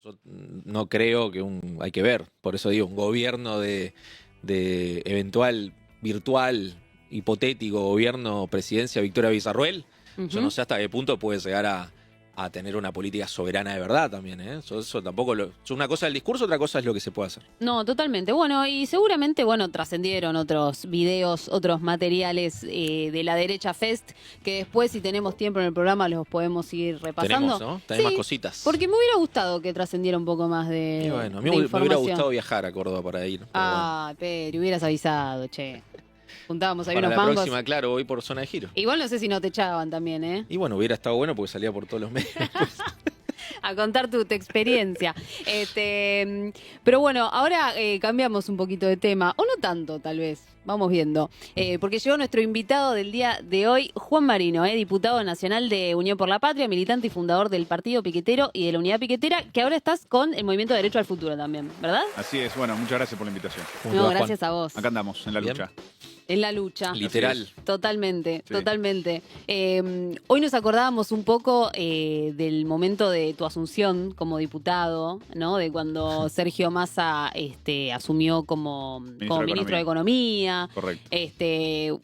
Yo no creo que hay que ver, por eso digo, un gobierno de eventual virtual, hipotético gobierno, presidencia Victoria Villarruel, yo no sé hasta qué punto puede llegar a tener una política soberana de verdad también, ¿eh? Eso tampoco una cosa es el discurso, otra cosa es lo que se puede hacer. No, totalmente. Bueno, y seguramente, trascendieron otros videos, otros materiales de la Derecha Fest, que después, si tenemos tiempo en el programa, los podemos ir repasando. Tenemos, ¿no? Tenés más cositas. Porque me hubiera gustado que trascendiera un poco más Y bueno, a mí de me hubiera información. gustado viajar a Córdoba para ir. Pero hubieras avisado, che. Juntábamos ahí Para unos la mangos. próxima, claro, voy por zona de giro. Igual no sé si no te echaban también, ¿eh? Y bueno, hubiera estado bueno porque salía por todos los medios. A contar tu experiencia. Pero bueno, ahora cambiamos un poquito de tema, o no tanto tal vez, vamos viendo, porque llegó nuestro invitado del día de hoy, Juan Marino, diputado nacional de Unión por la Patria, militante y fundador del Partido Piquetero y de la Unidad Piquetera, que ahora estás con el Movimiento Derecho al Futuro también, ¿verdad? Así es, bueno, muchas gracias por la invitación. No, gracias a vos. Acá andamos, en la Bien. lucha. En la lucha. Literal. Totalmente, Sí. totalmente. Hoy nos acordábamos un poco del momento de tu asunción como diputado, ¿no? De cuando Sergio Massa asumió como ministro de Economía. Correcto.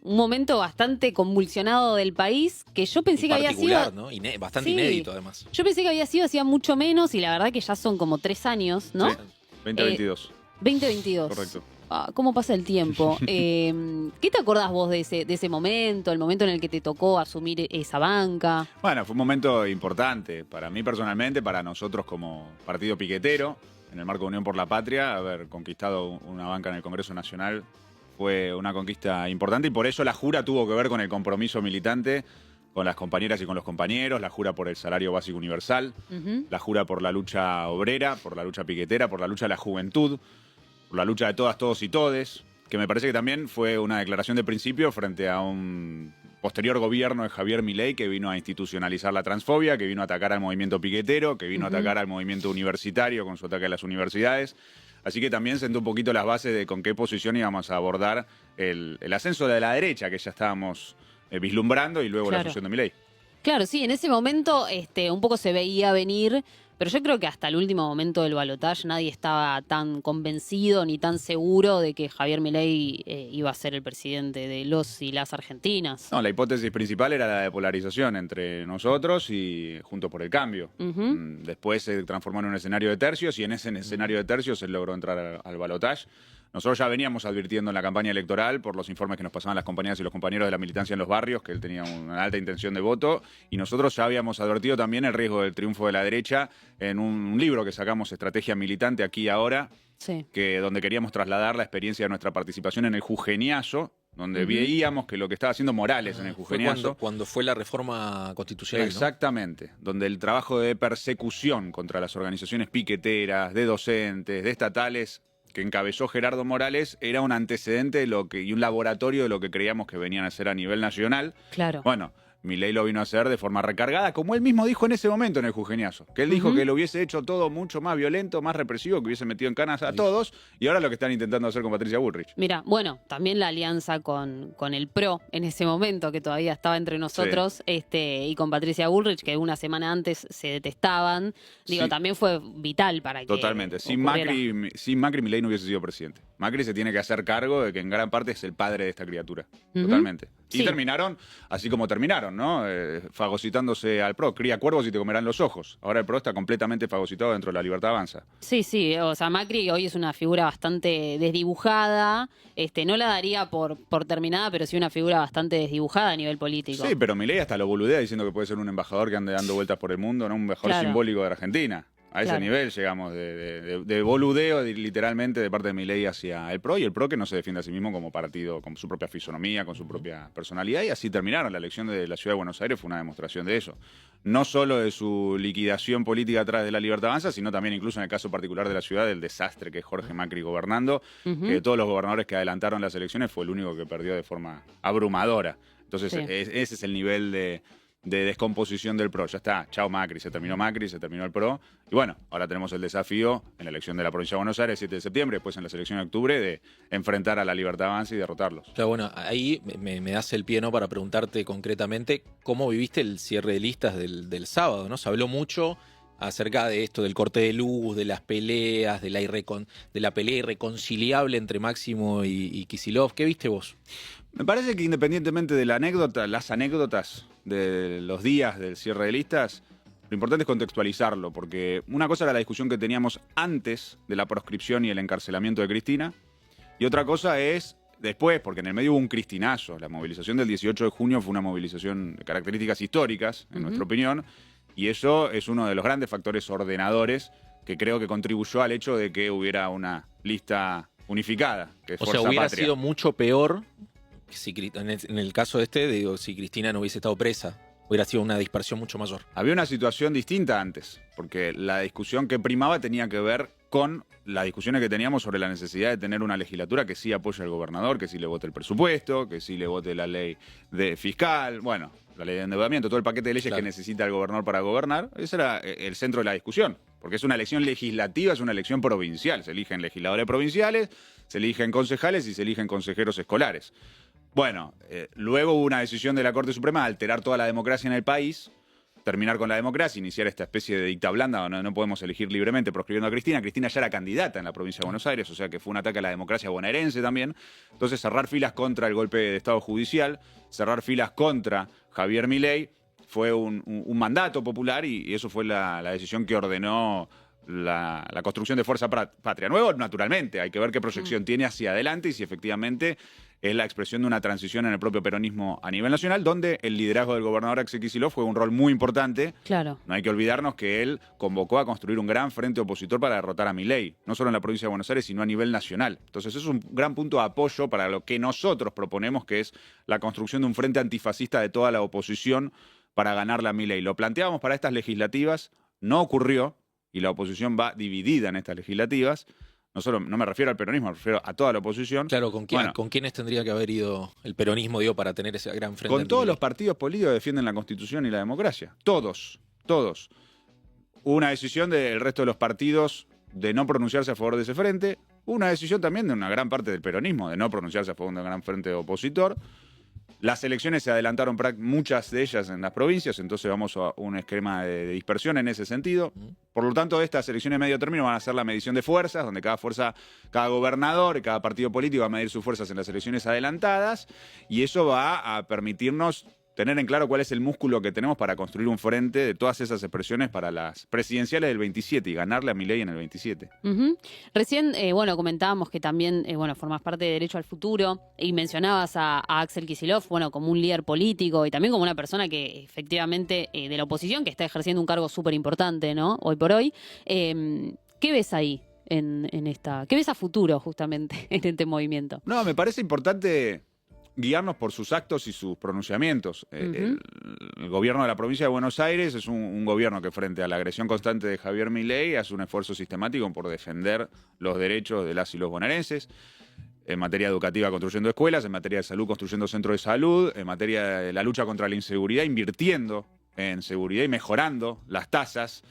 Un momento bastante convulsionado del país que yo pensé que había sido... Particular, ¿no? Bastante Sí. inédito, además. Yo pensé que había sido hacía mucho menos y la verdad que ya son como 3 años, ¿no? Sí, 2022. 2022. Correcto. ¿Cómo pasa el tiempo? ¿Qué te acordás vos de ese momento, el momento en el que te tocó asumir esa banca? Bueno, fue un momento importante para mí personalmente, para nosotros como partido piquetero, en el marco de Unión por la Patria, haber conquistado una banca en el Congreso Nacional fue una conquista importante y por eso la jura tuvo que ver con el compromiso militante con las compañeras y con los compañeros, la jura por el salario básico universal, la jura por la lucha obrera, por la lucha piquetera, por la lucha de la juventud, por la lucha de todas, todos y todes, que me parece que también fue una declaración de principio frente a un posterior gobierno de Javier Milei que vino a institucionalizar la transfobia, que vino a atacar al movimiento piquetero, que vino a atacar al movimiento universitario con su ataque a las universidades. Así que también sentó un poquito las bases de con qué posición íbamos a abordar el ascenso de la derecha que ya estábamos vislumbrando y luego la asunción de Milei. Claro, sí, en ese momento un poco se veía venir, pero yo creo que hasta el último momento del balotaje nadie estaba tan convencido ni tan seguro de que Javier Milei iba a ser el presidente de los y las argentinas. No, la hipótesis principal era la de polarización entre nosotros y Juntos por el Cambio. Después se transformó en un escenario de tercios y en ese escenario de tercios él logró entrar al balotaje. Nosotros ya veníamos advirtiendo en la campaña electoral por los informes que nos pasaban las compañeras y los compañeros de la militancia en los barrios que él tenía una alta intención de voto y nosotros ya habíamos advertido también el riesgo del triunfo de la derecha en un libro que sacamos, Estrategia Militante, aquí y ahora, Sí. donde queríamos trasladar la experiencia de nuestra participación en el Jujeñazo, donde veíamos que lo que estaba haciendo Morales en el Fue Jujeñazo... cuando fue la reforma constitucional, ¿no? Exactamente, donde el trabajo de persecución contra las organizaciones piqueteras, de docentes, de estatales, que encabezó Gerardo Morales, era un antecedente y un laboratorio de lo que creíamos que venían a hacer a nivel nacional. Claro. Bueno, Milei lo vino a hacer de forma recargada, como él mismo dijo en ese momento en el Jujeñazo, que él dijo que lo hubiese hecho todo mucho más violento, más represivo, que hubiese metido en canas a todos, y ahora lo que están intentando hacer con Patricia Bullrich. Mira, bueno, también la alianza con el PRO en ese momento, que todavía estaba entre nosotros, y con Patricia Bullrich, que una semana antes se detestaban, Sí. también fue vital para que Totalmente. Sin ocurriera. Macri, Milei no hubiese sido presidente. Macri se tiene que hacer cargo de que en gran parte es el padre de esta criatura. Totalmente. Y Sí. terminaron así como terminaron, ¿no? Fagocitándose al PRO. Cría cuervos y te comerán los ojos. Ahora el PRO está completamente fagocitado dentro de la Libertad Avanza. Sí, o sea, Macri hoy es una figura bastante desdibujada, no la daría por terminada, pero sí una figura bastante desdibujada a nivel político. Sí, pero Milei hasta lo boludea diciendo que puede ser un embajador que ande dando vueltas por el mundo, ¿no? Un embajador Claro. simbólico de Argentina. A ese Claro. nivel llegamos de boludeo literalmente de parte de Milei hacia el PRO y el PRO que no se defiende a sí mismo como partido, con su propia fisonomía, con su propia personalidad y así terminaron. La elección de la Ciudad de Buenos Aires fue una demostración de eso. No solo de su liquidación política atrás de la Libertad Avanza, sino también incluso en el caso particular de la ciudad del desastre que es Jorge Macri gobernando, que de todos los gobernadores que adelantaron las elecciones fue el único que perdió de forma abrumadora. Entonces Sí. ese es el nivel de descomposición del PRO. Ya está, chao Macri, se terminó el PRO. Y bueno, ahora tenemos el desafío en la elección de la provincia de Buenos Aires, 7 de septiembre, después en la elección de octubre, de enfrentar a la Libertad Avanza y derrotarlos. Claro, bueno, ahí me das el pie, ¿no? Para preguntarte concretamente cómo viviste el cierre de listas del sábado, ¿no? Se habló mucho acerca de esto, del corte de luz, de las peleas, de la pelea irreconciliable entre Máximo y Kicillof. ¿Qué viste vos? Me parece que independientemente de la anécdota, las anécdotas de los días del cierre de listas, lo importante es contextualizarlo, porque una cosa era la discusión que teníamos antes de la proscripción y el encarcelamiento de Cristina, y otra cosa es después, porque en el medio hubo un cristinazo. La movilización del 18 de junio fue una movilización de características históricas, en nuestra opinión, y eso es uno de los grandes factores ordenadores que creo que contribuyó al hecho de que hubiera una lista unificada, que es O Fuerza sea, hubiera Patria. sido mucho peor si, en el caso digo, si Cristina no hubiese estado presa. Hubiera sido una dispersión mucho mayor. Había una situación distinta antes, porque la discusión que primaba tenía que ver con las discusiones que teníamos sobre la necesidad de tener una legislatura que sí apoye al gobernador, que sí le vote el presupuesto, que sí le vote la ley de fiscal, bueno, la ley de endeudamiento, todo el paquete de leyes que necesita el gobernador para gobernar. Ese era el centro de la discusión, porque es una elección legislativa, es una elección provincial. Se eligen legisladores provinciales, se eligen concejales y se eligen consejeros escolares. Bueno, luego hubo una decisión de la Corte Suprema de alterar toda la democracia en el país, terminar con la democracia, iniciar esta especie de dicta blanda donde no podemos elegir libremente proscribiendo a Cristina. Cristina ya era candidata en la provincia de Buenos Aires, o sea que fue un ataque a la democracia bonaerense también. Entonces cerrar filas contra el golpe de Estado judicial, cerrar filas contra Javier Milei, fue un mandato popular y eso fue la decisión que ordenó la construcción de Fuerza Patria. Nuevo, naturalmente, hay que ver qué proyección tiene hacia adelante y si efectivamente es la expresión de una transición en el propio peronismo a nivel nacional, donde el liderazgo del gobernador Axel Kicillof fue un rol muy importante. Claro. No hay que olvidarnos que él convocó a construir un gran frente opositor para derrotar a Milei, no solo en la provincia de Buenos Aires, sino a nivel nacional. Entonces es un gran punto de apoyo para lo que nosotros proponemos, que es la construcción de un frente antifascista de toda la oposición para ganarle a Milei. Lo planteábamos para estas legislativas, no ocurrió, y la oposición va dividida en estas legislativas. No me refiero al peronismo, me refiero a toda la oposición. Claro, ¿con quiénes tendría que haber ido el peronismo, para tener ese gran frente? Con todos los partidos políticos que defienden la Constitución y la democracia. Todos. Hubo una decisión del resto de los partidos de no pronunciarse a favor de ese frente. Hubo una decisión también de una gran parte del peronismo de no pronunciarse a favor de un gran frente opositor. Las elecciones se adelantaron, muchas de ellas en las provincias, entonces vamos a un esquema de dispersión en ese sentido. Por lo tanto, estas elecciones de medio término van a ser la medición de fuerzas, donde cada gobernador y cada partido político va a medir sus fuerzas en las elecciones adelantadas, y eso va a permitirnos tener en claro cuál es el músculo que tenemos para construir un frente de todas esas expresiones para las presidenciales del 27 y ganarle a Milei en el 27. Recién, comentábamos que también, formás parte de Derecho al Futuro y mencionabas a Axel Kicillof, como un líder político y también como una persona que efectivamente de la oposición que está ejerciendo un cargo súper importante, ¿no? Hoy por hoy. ¿Qué ves ahí en esta? ¿Qué ves a futuro justamente en este movimiento? No, me parece importante guiarnos por sus actos y sus pronunciamientos. El gobierno de la provincia de Buenos Aires es un gobierno que frente a la agresión constante de Javier Milei hace un esfuerzo sistemático por defender los derechos de las y los bonaerenses. En materia educativa construyendo escuelas, en materia de salud construyendo centros de salud, en materia de la lucha contra la inseguridad invirtiendo en seguridad y mejorando las tasas.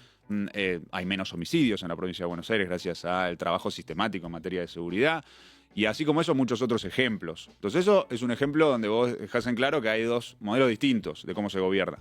Hay menos homicidios en la provincia de Buenos Aires gracias al trabajo sistemático en materia de seguridad. Y así como eso, muchos otros ejemplos. Entonces eso es un ejemplo donde vos dejás en claro que hay dos modelos distintos de cómo se gobierna.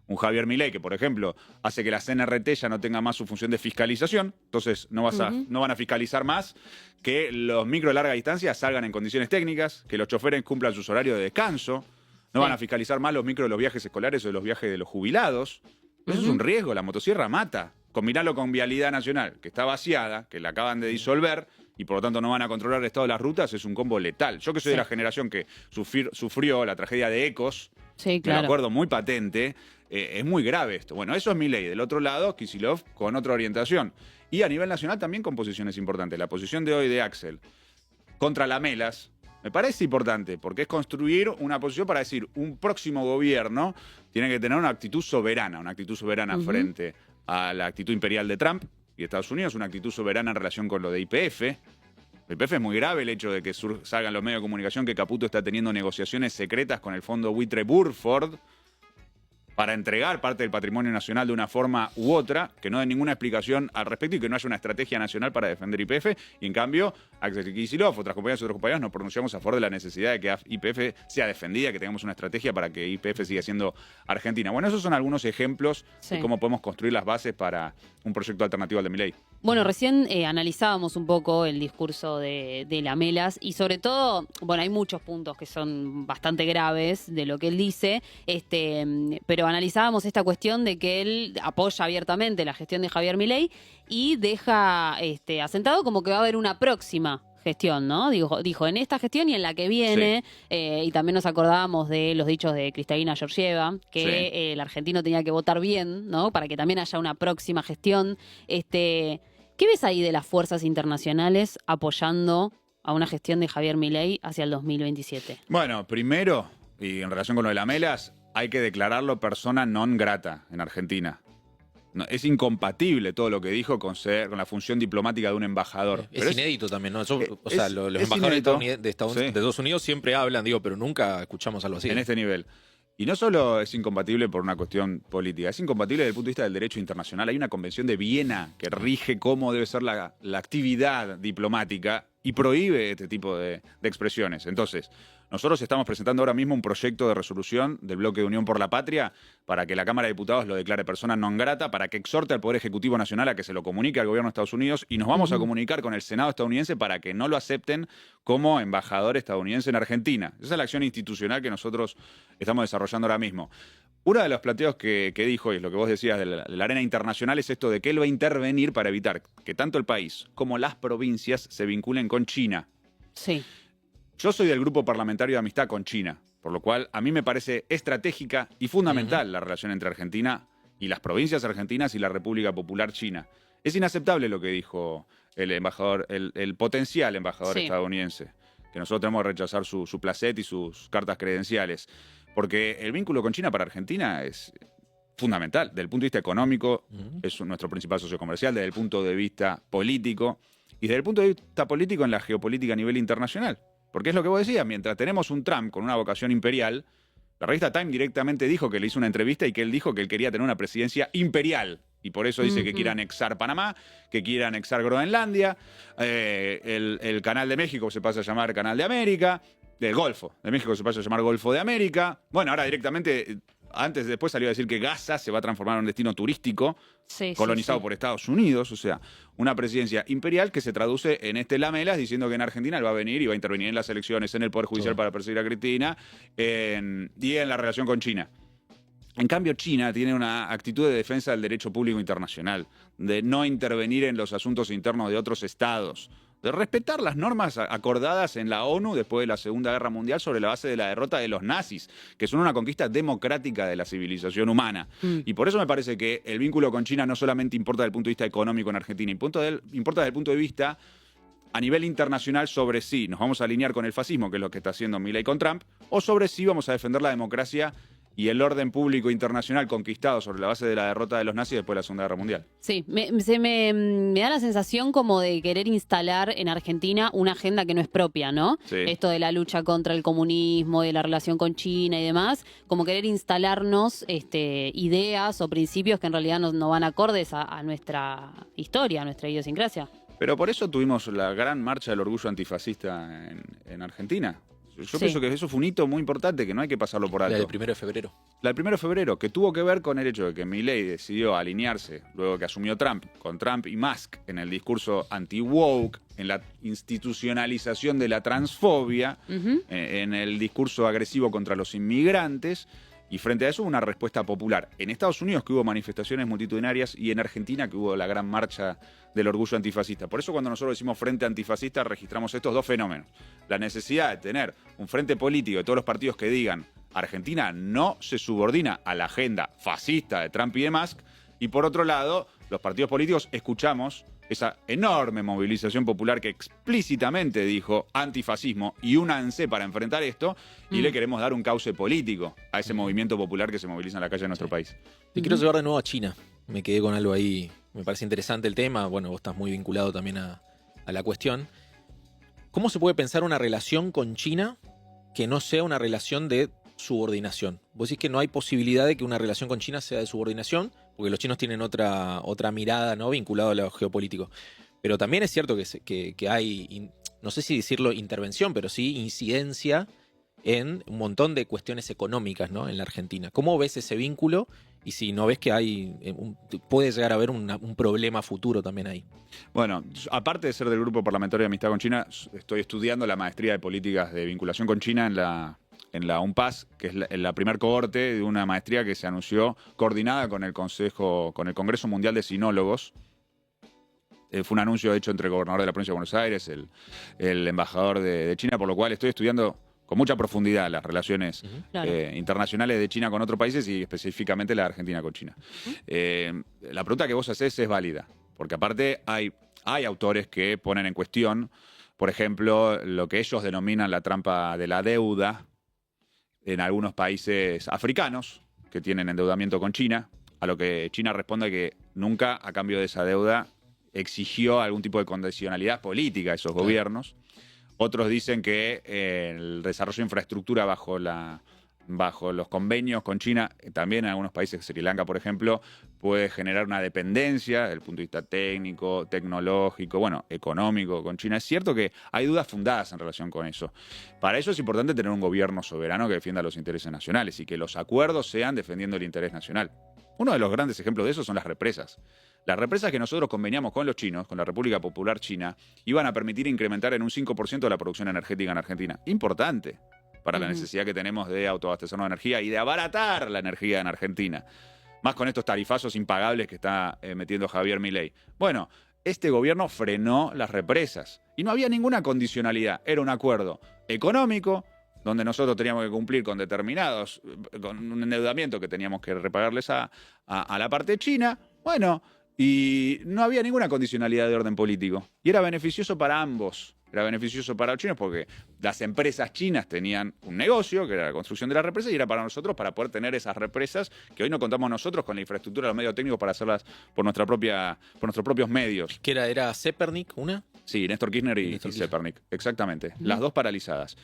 Un Javier Milei que, por ejemplo, hace que la CNRT ya no tenga más su función de fiscalización, entonces no van a fiscalizar más que los micro de larga distancia salgan en condiciones técnicas, que los choferes cumplan sus horarios de descanso, no van a fiscalizar más los micro de los viajes escolares o de los viajes de los jubilados. Eso es un riesgo, la motosierra mata. Combinarlo con Vialidad Nacional, que está vaciada, que la acaban de disolver, y por lo tanto no van a controlar el estado de las rutas, es un combo letal. Yo que soy de la generación que sufrió la tragedia de Ecos, me lo acuerdo muy patente, es muy grave esto. Bueno, eso es Milei. Del otro lado, Kicillof con otra orientación. Y a nivel nacional también con posiciones importantes. La posición de hoy de Axel contra Lamelas me parece importante, porque es construir una posición para decir, un próximo gobierno tiene que tener una actitud soberana frente a la actitud imperial de Trump y Estados Unidos, una actitud soberana en relación con lo de YPF. YPF es muy grave el hecho de que salgan los medios de comunicación que Caputo está teniendo negociaciones secretas con el fondo buitre Burford. para entregar parte del patrimonio nacional de una forma u otra, que no den ninguna explicación al respecto y que no haya una estrategia nacional para defender YPF. Y en cambio, Axel Kicillof, otras compañeras y otros compañeros nos pronunciamos a favor de la necesidad de que YPF sea defendida, que tengamos una estrategia para que YPF siga siendo Argentina. Bueno, esos son algunos ejemplos de cómo podemos construir las bases para un proyecto alternativo al de Milei. Bueno, recién analizábamos un poco el discurso de Lamelas y sobre todo, bueno, hay muchos puntos que son bastante graves de lo que él dice, pero analizábamos esta cuestión de que él apoya abiertamente la gestión de Javier Milei y deja asentado como que va a haber una próxima gestión, ¿no? Dijo en esta gestión y en la que viene, y también nos acordábamos de los dichos de Kristalina Georgieva, que el argentino tenía que votar bien, ¿no? Para que también haya una próxima gestión. ¿Qué ves ahí de las fuerzas internacionales apoyando a una gestión de Javier Milei hacia el 2027? Bueno, primero, y en relación con lo de Lamelas, hay que declararlo persona non grata en Argentina. No, es incompatible todo lo que dijo con la función diplomática de un embajador. Es inédito también, ¿no? Los embajadores inédito, de Estados Unidos siempre hablan, pero nunca escuchamos algo así. En este nivel. Y no solo es incompatible por una cuestión política, es incompatible desde el punto de vista del derecho internacional. Hay una convención de Viena que rige cómo debe ser la actividad diplomática y prohíbe este tipo de expresiones. Entonces, nosotros estamos presentando ahora mismo un proyecto de resolución del Bloque de Unión por la Patria para que la Cámara de Diputados lo declare persona non grata, para que exhorte al Poder Ejecutivo Nacional a que se lo comunique al gobierno de Estados Unidos, y nos vamos a comunicar con el Senado estadounidense para que no lo acepten como embajador estadounidense en Argentina. Esa es la acción institucional que nosotros estamos desarrollando ahora mismo. Uno de los planteos que dijo, y es lo que vos decías de la arena internacional, es esto de que él va a intervenir para evitar que tanto el país como las provincias se vinculen con China. Sí. Yo soy del grupo parlamentario de amistad con China, por lo cual a mí me parece estratégica y fundamental la relación entre Argentina y las provincias argentinas y la República Popular China. Es inaceptable lo que dijo el embajador, el potencial embajador estadounidense, que nosotros tenemos que rechazar su placet y sus cartas credenciales, porque el vínculo con China para Argentina es fundamental. Desde el punto de vista económico, es nuestro principal socio comercial, desde el punto de vista político y desde el punto de vista político en la geopolítica a nivel internacional. Porque es lo que vos decías, mientras tenemos un Trump con una vocación imperial, la revista Time directamente dijo que le hizo una entrevista y que él dijo que él quería tener una presidencia imperial. Y por eso dice que quiere anexar Panamá, que quiere anexar Groenlandia, el Canal de México se pasa a llamar Canal de América, el Golfo de México se pasa a llamar Golfo de América. Bueno, ahora directamente, después salió a decir que Gaza se va a transformar en un destino turístico colonizado por Estados Unidos. O sea, una presidencia imperial que se traduce en Lamelas diciendo que en Argentina él va a venir y va a intervenir en las elecciones, en el Poder Judicial para perseguir a Cristina y en la relación con China. En cambio, China tiene una actitud de defensa del derecho público internacional, de no intervenir en los asuntos internos de otros estados, de respetar las normas acordadas en la ONU después de la Segunda Guerra Mundial sobre la base de la derrota de los nazis, que son una conquista democrática de la civilización humana. Y por eso me parece que el vínculo con China no solamente importa desde el punto de vista económico en Argentina, importa desde el punto de vista a nivel internacional sobre si nos vamos a alinear con el fascismo, que es lo que está haciendo Milei con Trump, o sobre si vamos a defender la democracia y el orden público internacional conquistado sobre la base de la derrota de los nazis después de la Segunda Guerra Mundial. Sí, me da la sensación como de querer instalar en Argentina una agenda que no es propia, ¿no? Sí. Esto de la lucha contra el comunismo, de la relación con China y demás, como querer instalarnos ideas o principios que en realidad no van acordes a nuestra historia, a nuestra idiosincrasia. Pero por eso tuvimos la gran marcha del orgullo antifascista en Argentina. Yo pienso que eso fue un hito muy importante que no hay que pasarlo por alto. La del 1 de febrero. La del 1 de febrero, que tuvo que ver con el hecho de que Milei decidió alinearse, luego que asumió Trump, con Trump y Musk en el discurso anti-woke, en la institucionalización de la transfobia, en el discurso agresivo contra los inmigrantes. Y frente a eso una respuesta popular. En Estados Unidos que hubo manifestaciones multitudinarias y en Argentina que hubo la gran marcha del orgullo antifascista. Por eso cuando nosotros decimos frente antifascista registramos estos dos fenómenos. La necesidad de tener un frente político de todos los partidos que digan Argentina no se subordina a la agenda fascista de Trump y de Musk. Y por otro lado, los partidos políticos escuchamos esa enorme movilización popular que explícitamente dijo antifascismo y únanse para enfrentar esto, y le queremos dar un cauce político a ese movimiento popular que se moviliza en la calle de nuestro país. Te quiero llevar de nuevo a China. Me quedé con algo ahí, me parece interesante el tema. Bueno, vos estás muy vinculado también a la cuestión. ¿Cómo se puede pensar una relación con China que no sea una relación de subordinación. Vos decís que no hay posibilidad de que una relación con China sea de subordinación, porque los chinos tienen otra mirada, ¿no? Vinculada a lo geopolítico. Pero también es cierto que hay, no sé si decirlo intervención, pero sí incidencia en un montón de cuestiones económicas, ¿no? En la Argentina. ¿Cómo ves ese vínculo? Y si no ves que puede llegar a haber un problema futuro también ahí. Bueno, aparte de ser del Grupo Parlamentario de Amistad con China, estoy estudiando la maestría de políticas de vinculación con China en la UNPAS, que es la primer cohorte de una maestría que se anunció coordinada con el Congreso Mundial de Sinólogos. Fue un anuncio hecho entre el gobernador de la provincia de Buenos Aires, el embajador de China, por lo cual estoy estudiando con mucha profundidad las relaciones internacionales de China con otros países y específicamente la de Argentina con China. La pregunta que vos hacés es válida, porque aparte hay autores que ponen en cuestión, por ejemplo, lo que ellos denominan la trampa de la deuda en algunos países africanos que tienen endeudamiento con China, a lo que China responde que nunca a cambio de esa deuda exigió algún tipo de condicionalidad política a esos gobiernos. Otros dicen que el desarrollo de infraestructura bajo los convenios con China, también en algunos países, Sri Lanka, por ejemplo, puede generar una dependencia desde el punto de vista técnico, tecnológico, económico con China. Es cierto que hay dudas fundadas en relación con eso. Para eso es importante tener un gobierno soberano que defienda los intereses nacionales y que los acuerdos sean defendiendo el interés nacional. Uno de los grandes ejemplos de eso son las represas. Las represas que nosotros conveniamos con los chinos, con la República Popular China, iban a permitir incrementar en un 5% la producción energética en Argentina. Importante para la necesidad que tenemos de autoabastecernos de energía y de abaratar la energía en Argentina. Más con estos tarifazos impagables que está metiendo Javier Milei. Bueno, este gobierno frenó las represas y no había ninguna condicionalidad. Era un acuerdo económico donde nosotros teníamos que cumplir con con un endeudamiento que teníamos que repagarles a la parte china. Bueno, y no había ninguna condicionalidad de orden político. Y era beneficioso para ambos. Era beneficioso para los chinos porque las empresas chinas tenían un negocio, que era la construcción de las represas, y era para nosotros para poder tener esas represas, que hoy no contamos nosotros con la infraestructura, los medios técnicos para hacerlas por nuestros propios medios. ¿Qué era Zepernik una? Sí, Néstor Kirchner y Zepernik, exactamente. Las dos paralizadas.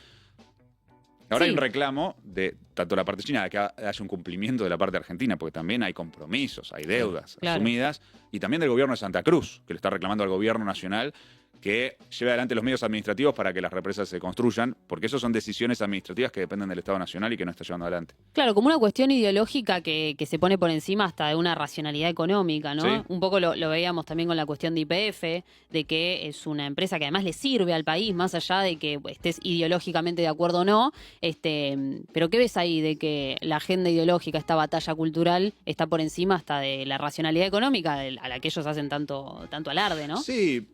Ahora hay un reclamo de tanto la parte china de que haya un cumplimiento de la parte argentina, porque también hay compromisos, hay deudas asumidas, y también del gobierno de Santa Cruz, que le está reclamando al gobierno nacional que lleve adelante los medios administrativos para que las represas se construyan, porque eso son decisiones administrativas que dependen del Estado Nacional y que no está llevando adelante. Claro, como una cuestión ideológica que se pone por encima hasta de una racionalidad económica, ¿no? Sí. Un poco lo veíamos también con la cuestión de YPF, de que es una empresa que además le sirve al país, más allá de que estés ideológicamente de acuerdo o no. Pero ¿qué ves ahí de que la agenda ideológica, esta batalla cultural, está por encima hasta de la racionalidad económica a la que ellos hacen tanto alarde, ¿no? Sí.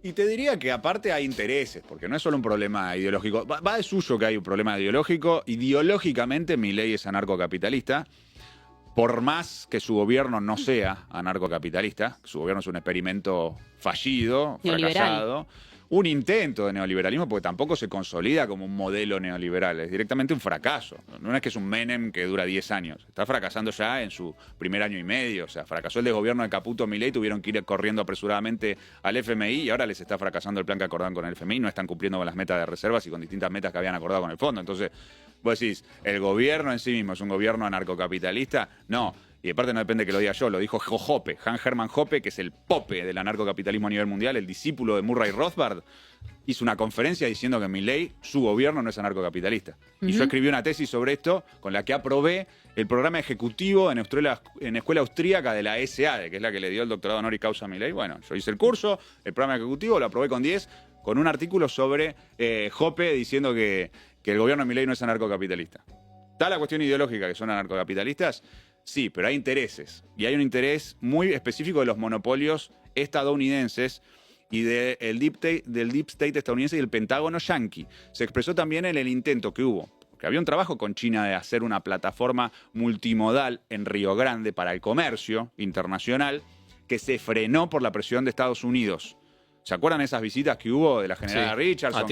Y te diría que aparte hay intereses, porque no es solo un problema ideológico. Va de suyo que hay un problema ideológico. Ideológicamente Milei es anarcocapitalista, por más que su gobierno no sea anarcocapitalista. Su gobierno es un experimento fallido, fracasado. Un intento de neoliberalismo, porque tampoco se consolida como un modelo neoliberal. Es directamente un fracaso. No es que es un Menem que dura 10 años. Está fracasando ya en su primer año y medio. O sea, fracasó el desgobierno de Caputo Milei, tuvieron que ir corriendo apresuradamente al FMI y ahora les está fracasando el plan que acordaron con el FMI. No están cumpliendo con las metas de reservas y con distintas metas que habían acordado con el fondo. Entonces, vos decís, ¿el gobierno en sí mismo es un gobierno anarcocapitalista? No. Y de parte no depende que lo diga yo, lo dijo Hoppe, Hans Hermann Hoppe, que es el pope del anarcocapitalismo a nivel mundial, el discípulo de Murray Rothbard, hizo una conferencia diciendo que Milei, su gobierno, no es anarcocapitalista. Y yo escribí una tesis sobre esto, con la que aprobé el programa ejecutivo en escuela austríaca de la ESADE, que es la que le dio el doctorado honoris causa a Milei. Bueno, yo hice el curso, el programa ejecutivo, lo aprobé con 10, con un artículo sobre Hoppe diciendo que el gobierno de Milei no es anarcocapitalista. ¿Está la cuestión ideológica que son anarcocapitalistas? Sí, pero hay intereses. Y hay un interés muy específico de los monopolios estadounidenses y del deep state estadounidense y el Pentágono yanqui. Se expresó también en el intento que hubo, porque había un trabajo con China de hacer una plataforma multimodal en Río Grande para el comercio internacional, que se frenó por la presión de Estados Unidos. ¿Se acuerdan esas visitas que hubo de la general Richardson?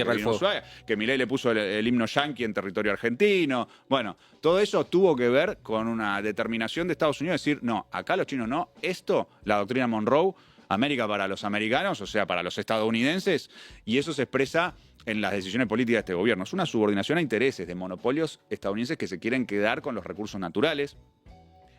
Que Milei le puso el himno yanqui en territorio argentino. Bueno, todo eso tuvo que ver con una determinación de Estados Unidos de decir, no, acá los chinos no. Esto, la doctrina Monroe, América para los americanos, o sea, para los estadounidenses, y eso se expresa en las decisiones políticas de este gobierno. Es una subordinación a intereses de monopolios estadounidenses que se quieren quedar con los recursos naturales.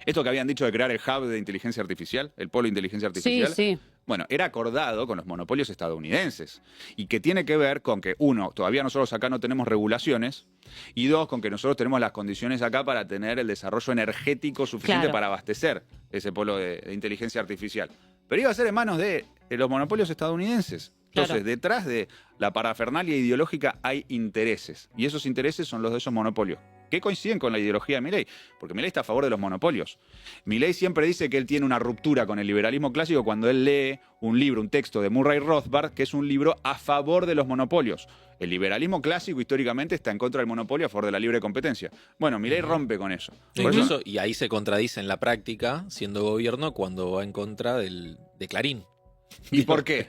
Esto que habían dicho de crear el hub de inteligencia artificial, el polo de inteligencia artificial, Sí. bueno, era acordado con los monopolios estadounidenses y que tiene que ver con que, uno, todavía nosotros acá no tenemos regulaciones y dos, con que nosotros tenemos las condiciones acá para tener el desarrollo energético suficiente Claro. para abastecer ese polo de inteligencia artificial. Pero iba a ser en manos de los monopolios estadounidenses. Entonces, Claro. detrás de la parafernalia ideológica hay intereses y esos intereses son los de esos monopolios, que coinciden con la ideología de Milei, porque Milei está a favor de los monopolios. Milei siempre dice que él tiene una ruptura con el liberalismo clásico cuando él lee un libro, un texto de Murray Rothbard, que es un libro a favor de los monopolios. El liberalismo clásico históricamente está en contra del monopolio, a favor de la libre competencia. Bueno, Milei rompe con eso. Por eso- Incluso, y ahí se contradice en la práctica, siendo gobierno, cuando va en contra de Clarín. ¿Y por qué?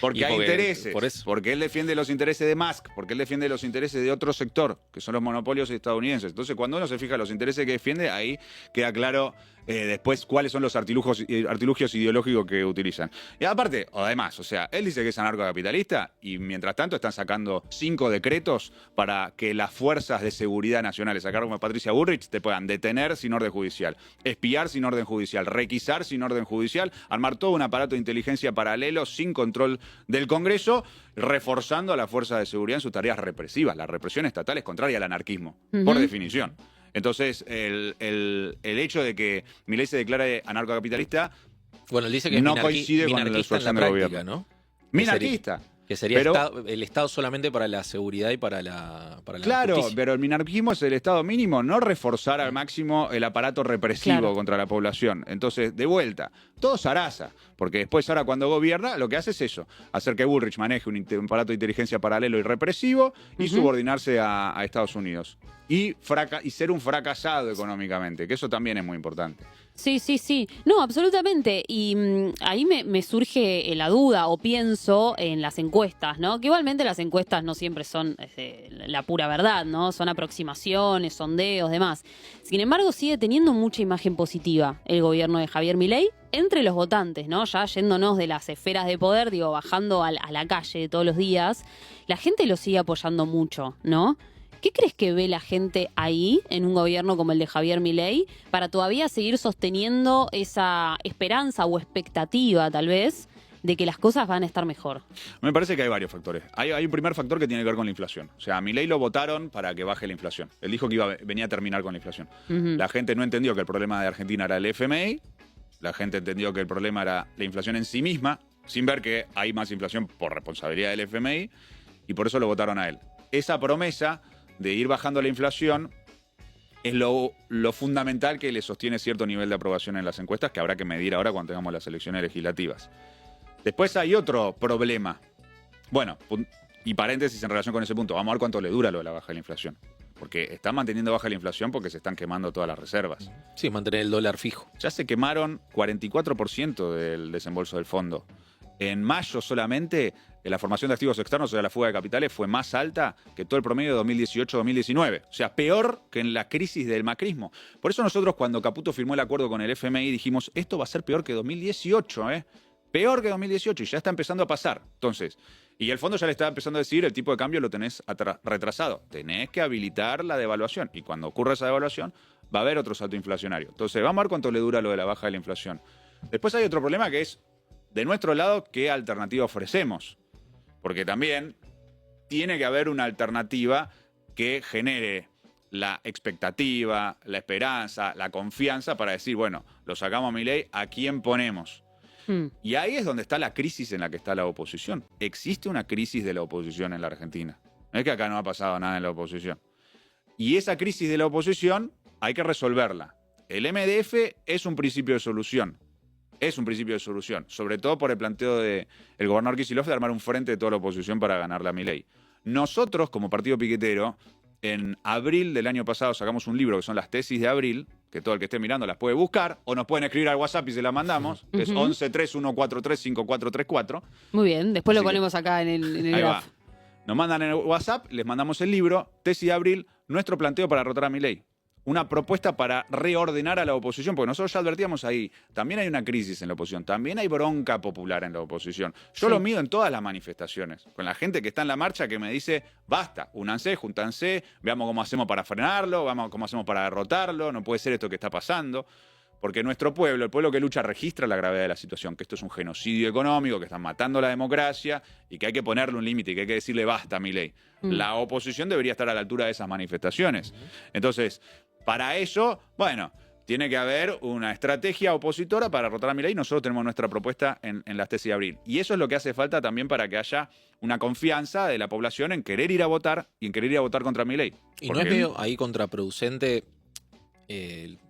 Porque Y hay porque- intereses. por eso. Porque él defiende los intereses de Musk, porque él defiende los intereses de otro sector, que son los monopolios estadounidenses. Entonces, cuando uno se fija en los intereses que defiende, ahí queda claro después cuáles son los artilugios ideológicos que utilizan. Y aparte, o además, o sea, él dice que es anarcocapitalista y mientras tanto están sacando 5 decretos para que las fuerzas de seguridad nacionales, a cargo de Patricia Bullrich, te puedan detener sin orden judicial, espiar sin orden judicial, requisar sin orden judicial, armar todo un aparato de inteligencia paralelo sin control del Congreso, reforzando a las fuerzas de seguridad en sus tareas represivas. La represión estatal es contraria al anarquismo, por definición. Entonces, el hecho de que Milei se declare anarcocapitalista, Bueno, él dice que es no coincide con la minarquista en la situación del práctica, gobierno. ¿no? minarquista. Que sería Pero- el Estado solamente para la seguridad y para la Claro, justicia. pero el minarquismo es el Estado mínimo, no reforzar al máximo el aparato represivo Claro. contra la población. Entonces, de vuelta, todo zaraza, porque después ahora cuando gobierna, lo que hace es eso, hacer que Bullrich maneje un aparato de inteligencia paralelo y represivo y subordinarse a Estados Unidos. Y ser un fracasado económicamente, que eso también es muy importante. Sí, sí, sí. No, absolutamente. Y ahí me surge la duda o pienso en las encuestas, ¿no? Que igualmente las encuestas no siempre son la pura verdad, ¿no? Son aproximaciones, sondeos, demás. Sin embargo, sigue teniendo mucha imagen positiva el gobierno de Javier Milei entre los votantes, ¿no? Ya yéndonos de las esferas de poder, digo, bajando a la calle todos los días, la gente lo sigue apoyando mucho, ¿no? ¿Qué crees que ve la gente ahí, en un gobierno como el de Javier Milei, para todavía seguir sosteniendo esa esperanza o expectativa, tal vez, de que las cosas van a estar mejor? Me parece que hay varios factores. Hay un primer factor que tiene que ver con la inflación. O sea, a Milei lo votaron para que baje la inflación. Él dijo que venía a terminar con la inflación. La gente no entendió que el problema de Argentina era el FMI. La gente entendió que el problema era la inflación en sí misma, sin ver que hay más inflación por responsabilidad del FMI, y por eso lo votaron a él. Esa promesa de ir bajando la inflación es lo fundamental que le sostiene cierto nivel de aprobación en las encuestas, que habrá que medir ahora cuando tengamos las elecciones legislativas. Después hay otro problema. Bueno, y paréntesis en relación con ese punto. Vamos a ver cuánto le dura lo de la baja de la inflación. Porque están manteniendo baja la inflación porque se están quemando todas las reservas. Sí, mantener el dólar fijo. Ya se quemaron 44% del desembolso del fondo. En mayo solamente, la formación de activos externos, o sea, la fuga de capitales, fue más alta que todo el promedio de 2018-2019. O sea, peor que en la crisis del macrismo. Por eso nosotros, cuando Caputo firmó el acuerdo con el FMI, dijimos, esto va a ser peor que 2018, ¿eh? Peor que 2018, y ya está empezando a pasar. Entonces, y el fondo ya le está empezando a decir, el tipo de cambio lo tenés retrasado. Tenés que habilitar la devaluación. Y cuando ocurra esa devaluación, va a haber otro salto inflacionario. Entonces, vamos a ver cuánto le dura lo de la baja de la inflación. Después hay otro problema que es, de nuestro lado, ¿qué alternativa ofrecemos? Porque también tiene que haber una alternativa que genere la expectativa, la esperanza, la confianza para decir, bueno, lo sacamos a Milei, ¿a quién ponemos? Y ahí es donde está la crisis en la que está la oposición. Existe una crisis de la oposición en la Argentina. No es que acá no ha pasado nada en la oposición. Y esa crisis de la oposición hay que resolverla. El MDF es un principio de solución. Es un principio de solución. Sobre todo por el planteo del gobernador Kicillof de armar un frente de toda la oposición para ganarle a Milei. Nosotros, como partido piquetero, en abril del año pasado sacamos un libro que son las tesis de abril, que todo el que esté mirando las puede buscar, o nos pueden escribir al WhatsApp y se la mandamos, que es 1131435434. Muy bien, después lo Así que- ponemos acá en el Ahí va. graph. Nos mandan en el WhatsApp, les mandamos el libro, tesis de abril, nuestro planteo para derrotar a Milei. una propuesta para reordenar a la oposición, porque nosotros ya advertíamos ahí, también hay una crisis en la oposición, también hay bronca popular en la oposición. Yo lo mido en todas las manifestaciones, con la gente que está en la marcha que me dice, basta, únanse, júntanse, veamos cómo hacemos para frenarlo, veamos cómo hacemos para derrotarlo, no puede ser esto que está pasando. Porque nuestro pueblo, el pueblo que lucha, registra la gravedad de la situación, que esto es un genocidio económico, que están matando la democracia y que hay que ponerle un límite y que hay que decirle basta a Milei. La oposición debería estar a la altura de esas manifestaciones. Entonces, para eso, bueno, tiene que haber una estrategia opositora para derrotar a Milei. Nosotros tenemos nuestra propuesta en las tesis de abril. Y eso es lo que hace falta también para que haya una confianza de la población en querer ir a votar y en querer ir a votar contra Milei. Y no es medio ahí contraproducente.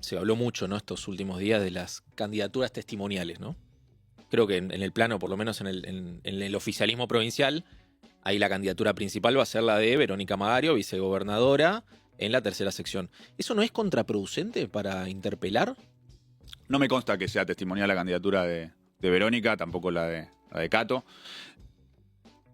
Se habló mucho, ¿no?, estos últimos días de las candidaturas testimoniales, ¿no? Creo que en el plano, por lo menos en el oficialismo provincial, ahí la candidatura principal va a ser la de Verónica Magario, vicegobernadora, en la tercera sección. ¿Eso no es contraproducente para interpelar? No me consta que sea testimonial la candidatura de Verónica, tampoco la de Cato.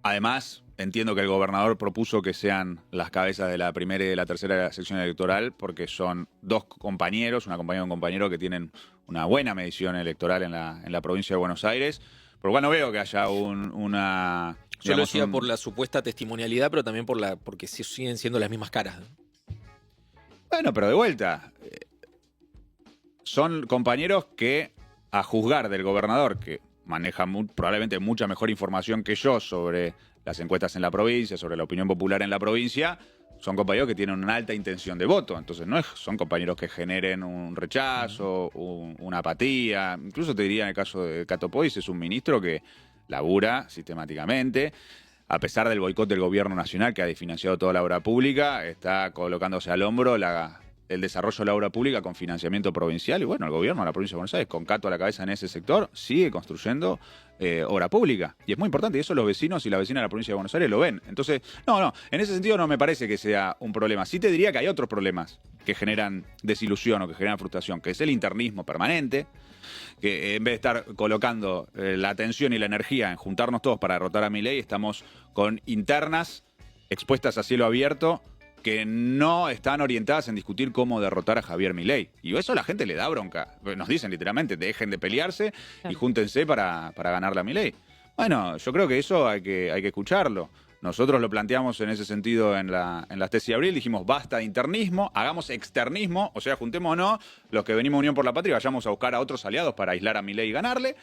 Además, entiendo que el gobernador propuso que sean las cabezas de la primera y de la tercera sección electoral porque son dos compañeros, una compañera y un compañero que tienen una buena medición electoral en la provincia de Buenos Aires. Por lo cual no veo que haya una... Yo lo decía por la supuesta testimonialidad, pero también porque siguen siendo las mismas caras. Bueno, pero de vuelta, son compañeros que, a juzgar del gobernador, que maneja probablemente mucha mejor información que yo sobre las encuestas en la provincia, sobre la opinión popular en la provincia, son compañeros que tienen una alta intención de voto. Entonces son compañeros que generen un rechazo, una apatía. Incluso te diría en el caso de Cato Pois, es un ministro que labura sistemáticamente. A pesar del boicot del gobierno nacional que ha desfinanciado toda la obra pública, está colocándose al hombro el desarrollo de la obra pública con financiamiento provincial. Y bueno, el gobierno de la provincia de Buenos Aires, con Cato a la cabeza en ese sector, sigue construyendo obra pública. Y es muy importante, y eso los vecinos y las vecinas de la provincia de Buenos Aires lo ven. Entonces, no, en ese sentido no me parece que sea un problema. Sí te diría que hay otros problemas que generan desilusión o que generan frustración, que es el internismo permanente, que en vez de estar colocando la atención y la energía en juntarnos todos para derrotar a Milei, estamos con internas expuestas a cielo abierto que no están orientadas en discutir cómo derrotar a Javier Milei. Y eso a la gente le da bronca. Nos dicen literalmente, dejen de pelearse y júntense para ganarle a Milei. Bueno, yo creo que eso hay que escucharlo. Nosotros lo planteamos en ese sentido en las tesis de abril, dijimos basta de internismo, hagamos externismo, o sea, juntémonos los que venimos a Unión por la Patria, vayamos a buscar a otros aliados para aislar a Milei y ganarle.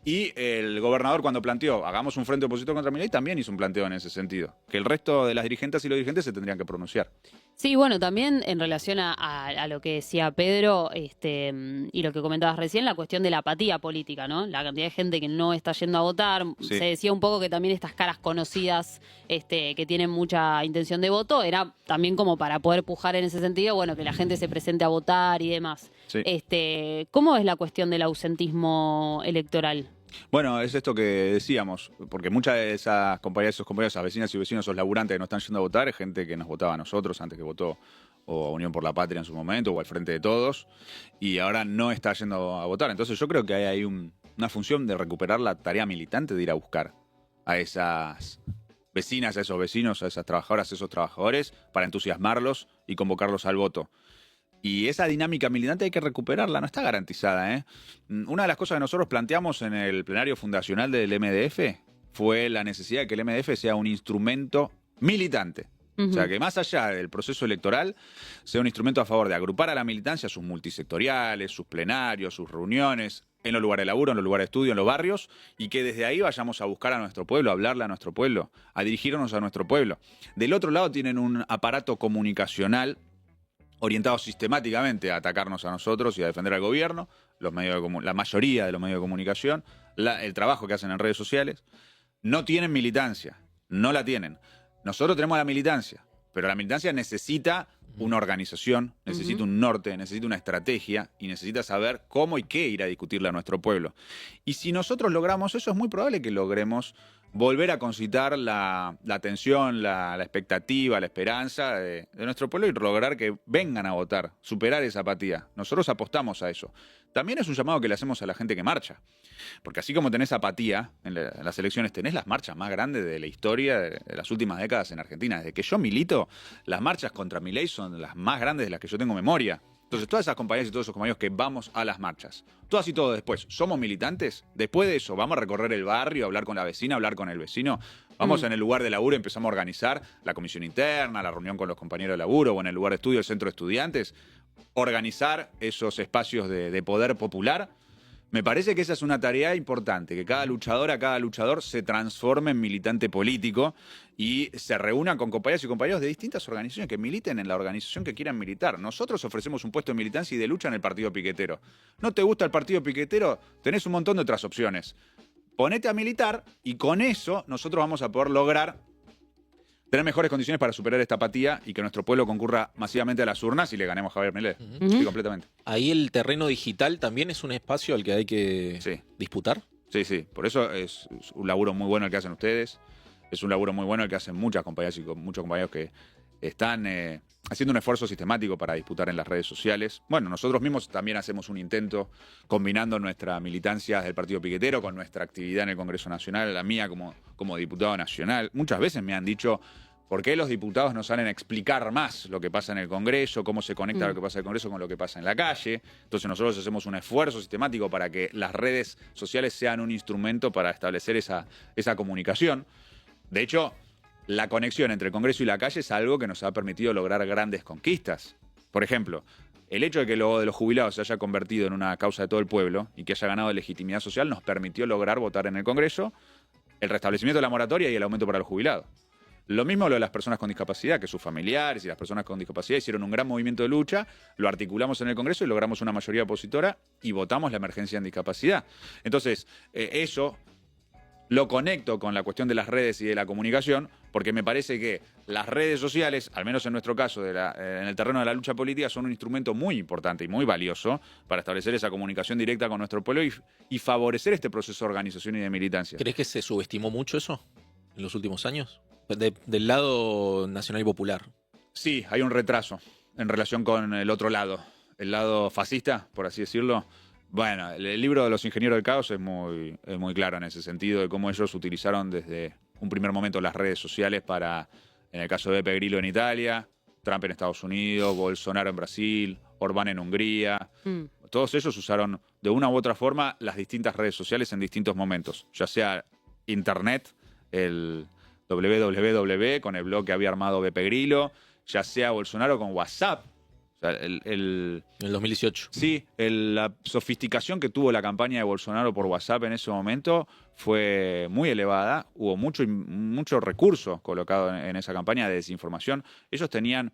Y el gobernador, cuando planteó hagamos un frente opositor contra Milei, también hizo un planteo en ese sentido, que el resto de las dirigentes y los dirigentes se tendrían que pronunciar. Sí, bueno, también en relación a lo que decía Pedro y lo que comentabas recién, la cuestión de la apatía política, ¿no? La cantidad de gente que no está yendo a votar. Sí. Se decía un poco que también estas caras conocidas que tienen mucha intención de voto, era también como para poder pujar en ese sentido, bueno, que la gente se presente a votar y demás. Sí. ¿Cómo es la cuestión del ausentismo electoral? Bueno, es esto que decíamos, porque muchas de esas compañeras, esos compañeros, esas vecinas y vecinos, esos laburantes que no están yendo a votar, es gente que nos votaba a nosotros antes que votó o a Unión por la Patria en su momento, o al Frente de Todos, y ahora no está yendo a votar. Entonces yo creo que hay ahí una función de recuperar la tarea militante de ir a buscar a esas vecinas, a esos vecinos, a esas trabajadoras, a esos trabajadores, para entusiasmarlos y convocarlos al voto. Y esa dinámica militante hay que recuperarla, no está garantizada, ¿eh? Una de las cosas que nosotros planteamos en el plenario fundacional del MDF fue la necesidad de que el MDF sea un instrumento militante. O sea, que más allá del proceso electoral, sea un instrumento a favor de agrupar a la militancia, sus multisectoriales, sus plenarios, sus reuniones, en los lugares de laburo, en los lugares de estudio, en los barrios, y que desde ahí vayamos a buscar a nuestro pueblo, a hablarle a nuestro pueblo, a dirigirnos a nuestro pueblo. Del otro lado tienen un aparato comunicacional orientados sistemáticamente a atacarnos a nosotros y a defender al gobierno, la mayoría de los medios de comunicación, el trabajo que hacen en redes sociales, no tienen militancia, no la tienen. Nosotros tenemos la militancia, pero la militancia necesita una organización, necesita un norte, necesita una estrategia y necesita saber cómo y qué ir a discutirle a nuestro pueblo. Y si nosotros logramos eso, es muy probable que logremos volver a concitar la atención, la expectativa, la esperanza de nuestro pueblo y lograr que vengan a votar, superar esa apatía. Nosotros apostamos a eso. También es un llamado que le hacemos a la gente que marcha. Porque así como tenés apatía en las elecciones, tenés las marchas más grandes de la historia de las últimas décadas en Argentina. Desde que yo milito, las marchas contra Milei son las más grandes de las que yo tengo memoria. Entonces, todas esas compañeras y todos esos compañeros que vamos a las marchas, todas y todos después, ¿somos militantes? Después de eso, ¿vamos a recorrer el barrio, a hablar con la vecina, a hablar con el vecino? Vamos en el lugar de laburo y empezamos a organizar la comisión interna, la reunión con los compañeros de laburo, o en el lugar de estudio, el centro de estudiantes, organizar esos espacios de poder popular. Me parece que esa es una tarea importante, que cada luchadora, cada luchador se transforme en militante político y se reúna con compañeros y compañeros de distintas organizaciones que militen en la organización que quieran militar. Nosotros ofrecemos un puesto de militancia y de lucha en el partido piquetero. ¿No te gusta el partido piquetero? Tenés un montón de otras opciones. Ponete a militar y con eso nosotros vamos a poder lograr tener mejores condiciones para superar esta apatía y que nuestro pueblo concurra masivamente a las urnas y le ganemos a Javier Milei. Sí, completamente. Ahí el terreno digital también es un espacio al que hay que disputar. Sí, sí. Por eso es un laburo muy bueno el que hacen ustedes. Es un laburo muy bueno el que hacen muchas compañeras y muchos compañeros que están haciendo un esfuerzo sistemático para disputar en las redes sociales. Bueno, nosotros mismos también hacemos un intento combinando nuestra militancia del Partido Piquetero con nuestra actividad en el Congreso Nacional, la mía como diputado nacional. Muchas veces me han dicho, ¿por qué los diputados no salen a explicar más lo que pasa en el Congreso, cómo se conecta lo que pasa en el Congreso con lo que pasa en la calle? Entonces nosotros hacemos un esfuerzo sistemático para que las redes sociales sean un instrumento para establecer esa comunicación. De hecho, la conexión entre el Congreso y la calle es algo que nos ha permitido lograr grandes conquistas. Por ejemplo, el hecho de que lo de los jubilados se haya convertido en una causa de todo el pueblo y que haya ganado legitimidad social nos permitió lograr votar en el Congreso el restablecimiento de la moratoria y el aumento para los jubilados. Lo mismo lo de las personas con discapacidad, que sus familiares y las personas con discapacidad hicieron un gran movimiento de lucha, lo articulamos en el Congreso y logramos una mayoría opositora y votamos la emergencia en discapacidad. Entonces, eso lo conecto con la cuestión de las redes y de la comunicación, porque me parece que las redes sociales, al menos en nuestro caso, en el terreno de la lucha política, son un instrumento muy importante y muy valioso para establecer esa comunicación directa con nuestro pueblo y favorecer este proceso de organización y de militancia. ¿Crees que se subestimó mucho eso en los últimos años? Del lado nacional y popular. Sí, hay un retraso en relación con el otro lado, el lado fascista, por así decirlo. Bueno, el libro de los ingenieros del caos es muy claro en ese sentido, de cómo ellos utilizaron desde un primer momento las redes sociales para, en el caso de Beppe Grillo en Italia, Trump en Estados Unidos, Bolsonaro en Brasil, Orbán en Hungría. Todos ellos usaron de una u otra forma las distintas redes sociales en distintos momentos, ya sea Internet, el www con el blog que había armado Beppe Grillo, ya sea Bolsonaro con WhatsApp. O sea, En el 2018. Sí, la sofisticación que tuvo la campaña de Bolsonaro por WhatsApp en ese momento fue muy elevada. Hubo mucho recurso colocado en esa campaña de desinformación. Ellos tenían